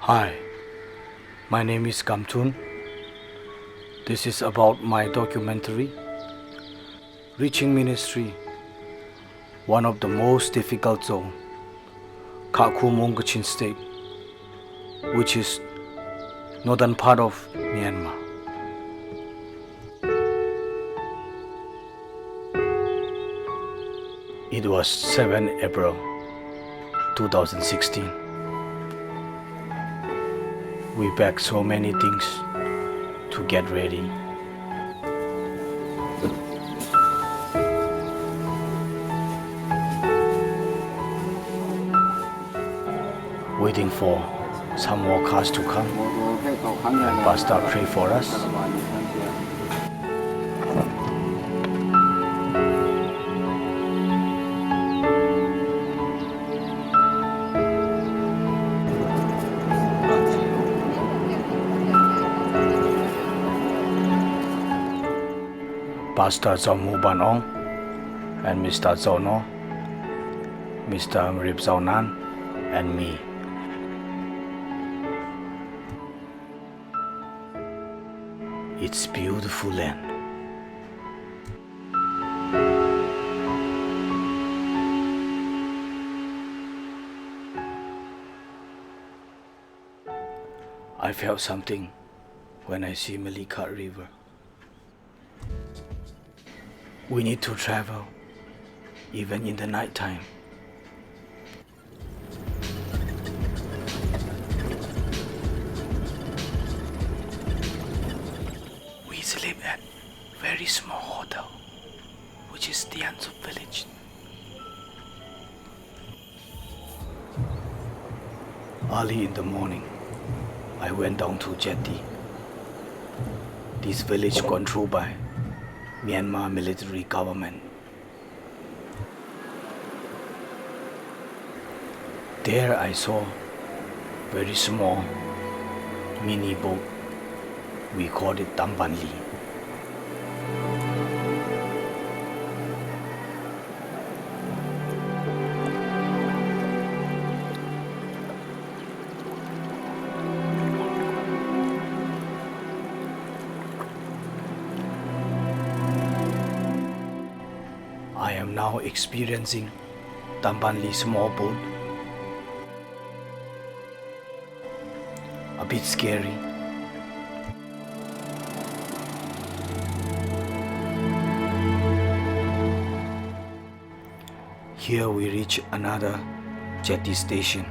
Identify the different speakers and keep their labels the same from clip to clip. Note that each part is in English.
Speaker 1: Hi, my name is Kamtun. This is about my documentary, Reaching Ministry, one of the most difficult zone, Khakum Kachin State, which is northern part of Myanmar. It was 7 April 2016. We packed so many things to get ready. Waiting for some more cars to come. Pastor pray for us. Pastor Zomu Banong and Mr. Zono, Mr. Mrip Zaunan, and me. It's beautiful land. I felt something when I see Malikat River. We need to travel, even in the night time. We sleep at very small hotel, which is the Ansup village. Early in the morning, I went down to Jetty. This village controlled by Myanmar military government. There I saw very small mini boat. We called it Tambanli. I am now experiencing Tambanli small boat. A bit scary. Here we reach another jetty station.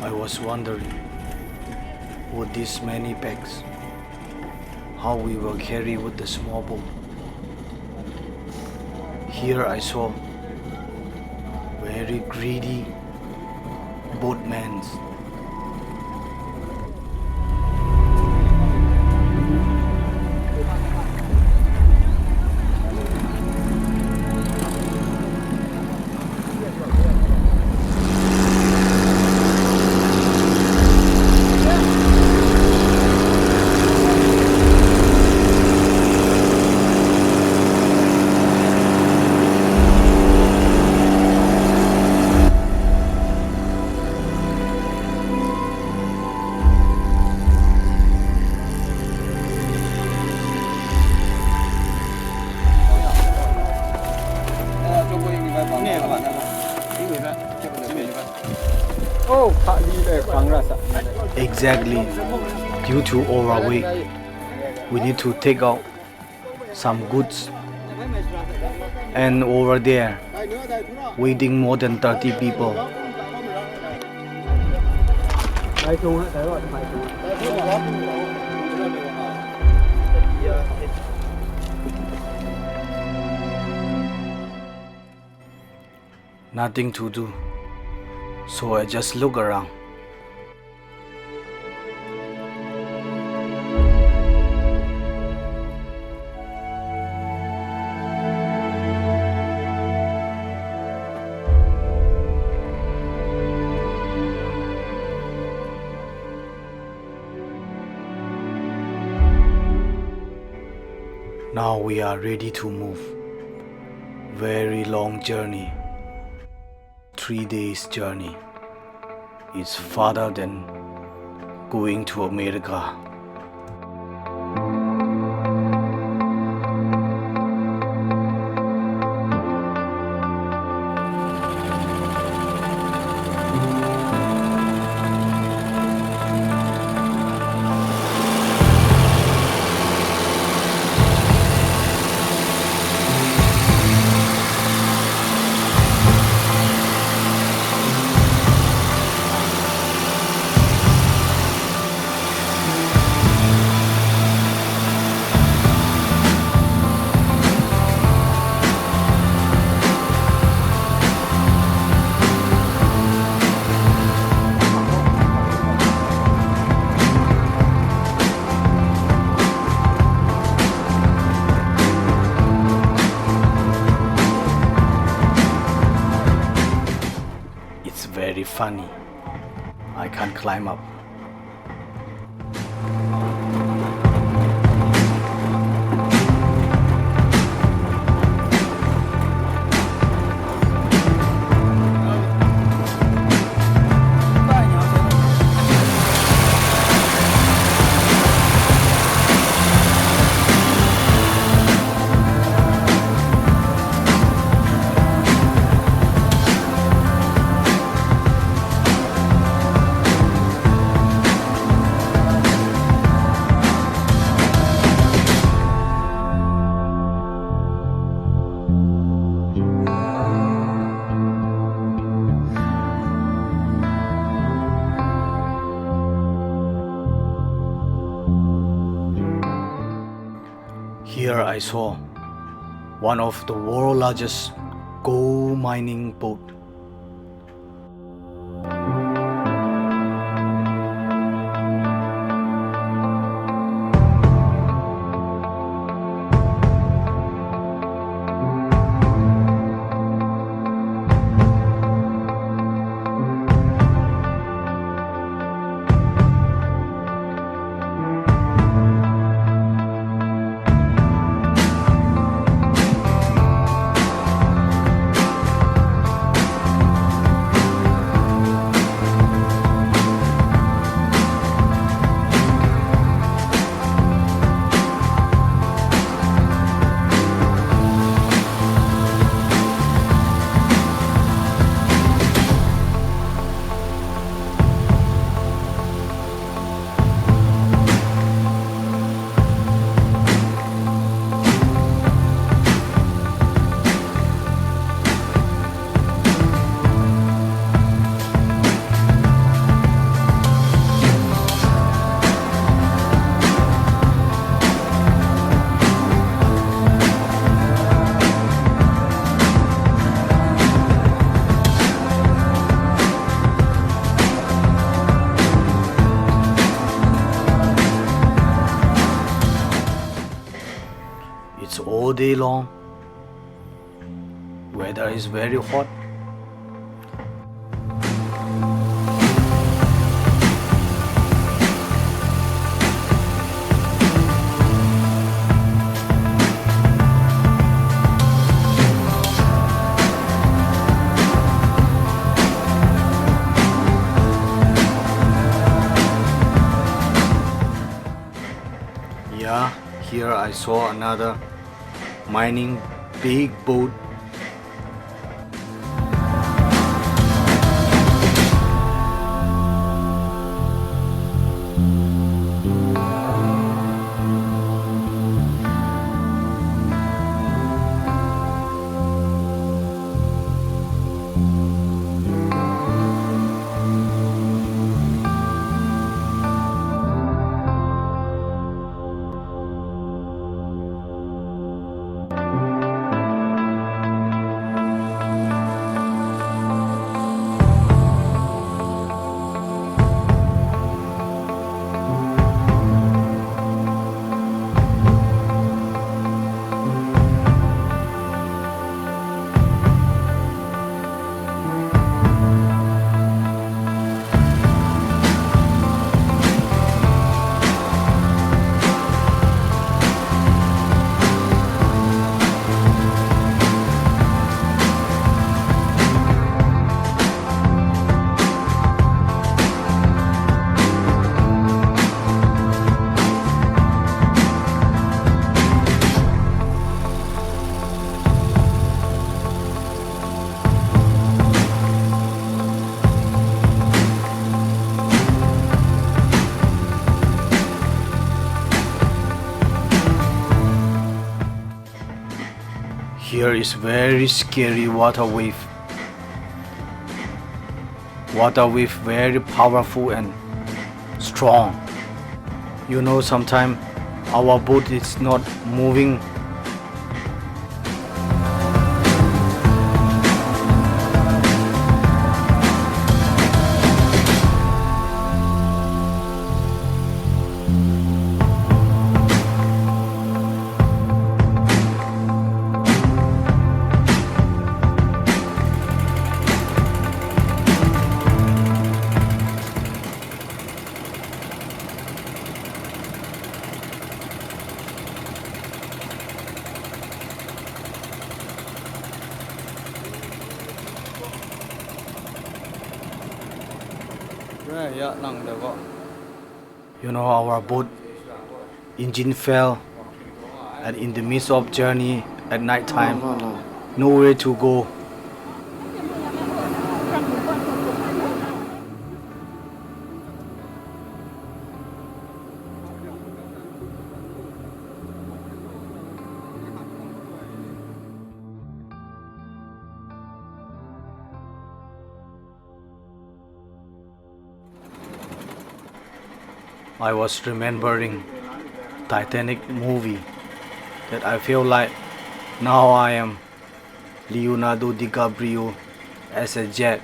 Speaker 1: I was wondering, with these many bags, how we will carry with the small boat. Here I saw very greedy boatmen. Exactly. Due to overweight, we need to take out some goods. And over there, waiting more than 30 people. Nothing to do, so I just look around. Now we are ready to move. Very long journey. 3 days journey. It's farther than going to America. It's very funny. I can't climb up. Here I saw one of the world's largest gold mining boat. It's all day long. Weather is very hot. Yeah, here I saw another mining big boat. Here is very scary water wave. Water wave very powerful and strong. You know, sometimes our boat is not moving. You know, our boat engine fell, and in the midst of journey at night time, nowhere to go. I was remembering Titanic movie that I feel like now I am Leonardo DiCaprio as a Jack.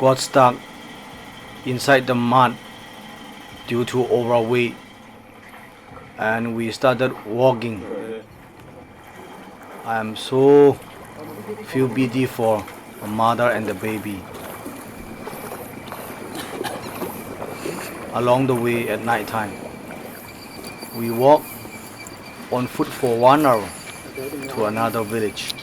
Speaker 1: Got stuck inside the mud due to overweight, and we started walking. I am so feel pity for the mother and the baby. Along the way at night time, we walk on foot for 1 hour to another village.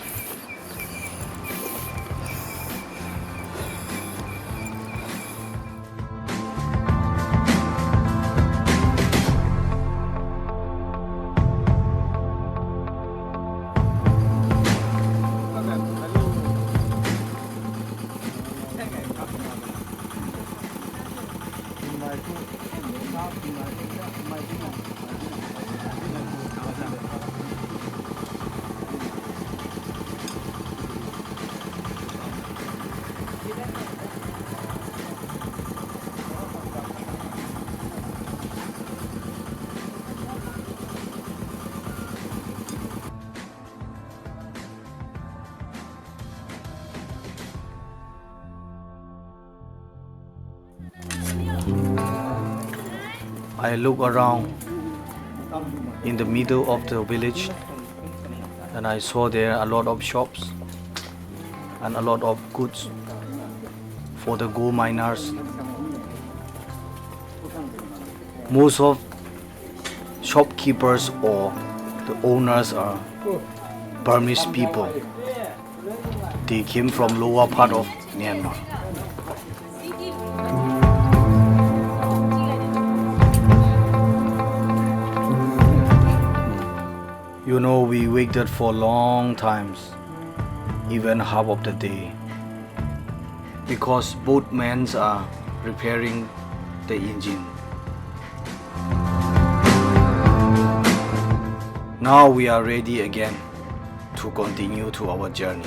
Speaker 1: I look around in the middle of the village, and I saw there a lot of shops and a lot of goods for the gold miners. Most of shopkeepers or the owners are Burmese people. They came from lower part of Myanmar. You know, we waited for long times, even half of the day, because both men are repairing the engine. Now we are ready again to continue to our journey.